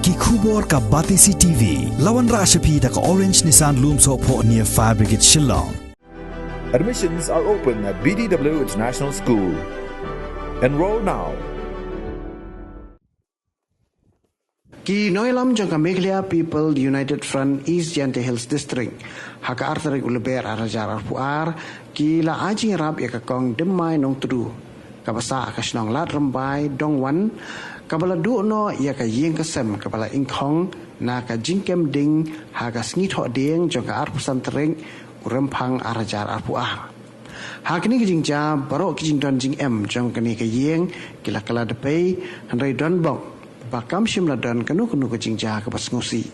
ki khubor ka Batisi TV lawan rashapi da ka Orange Nissan Lumso po near Fire Brigade Shillong. Admissions are open at BDW International School. Enroll now. Ki Noilam jangka Meghalaya People United Front East Jante Hills District haka artarik uleber arajar arpuar ki la ajing rap ya kakong demai nong tudu kabasa akasnong lat rembai dongwan kabala duno ya ka yeng kasem kabala ingkong na ka jingkem ding haka snit ho ding jangka arpusan tering urempang arajar arpuar hakini kijingja barok kijingdon jing em jangka ni ka yeng kila kala depei handai don bok bakam shimla dan kanu ke jingja ke pasngusi.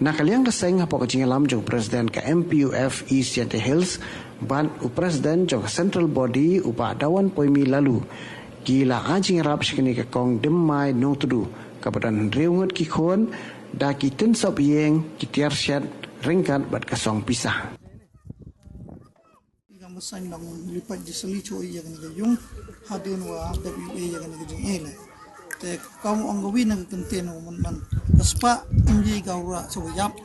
Na kaliang keseng hapo ke jingalam jong presiden ke MPUF East Jante Hills ban presiden jong central body upa dawan poimi lalu gila ajing rap shikini ke kong demai nong tudu kabadan reungut ki khon da ki tin sop yeng ki tiar syat ringkat bat kasong pisah. Masang nang lipat di seli cuy yang ni yung hadun wa WA yang ni jing ele. Te kamu anggawin ang kenteno man kaspa inji gawra sawayap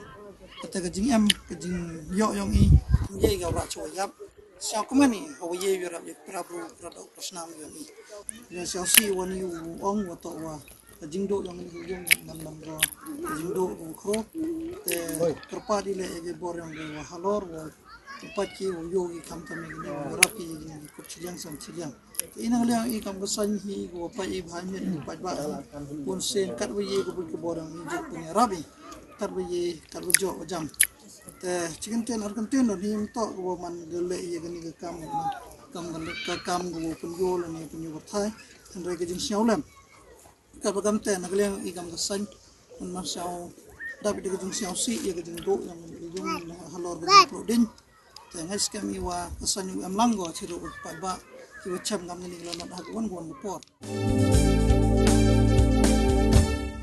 te kajing em kajing yo yong i inji gawra sawayap siya kumani hawaye yura ye prabu prado prasnam yo i ya siya si wani ong wato wa kajing do yang ni yung nam ro kajing do ko te kerpadi le ye bor yang wa halor wa pati yogi kam kami ni rapi ni kuciliang sam ciliang inang liang I kam kesan hi go pa I bhai ni pat ba pun sen kat ye go ke borang ni jo punya rabi kat ye kat jo jam te chicken ten ar kan ten ni to go man gele ye gani ke kam go pun yo ni pun yo thai andre ke jin siau lam ka ba kam ten liang I kam kesan man ma siau dapat ke jin siau si ye ke jin do yang halor go prodin tengah kami wa kesan yang langgo ciru pat ba ciru cam kami ni kalau nak hakuan report.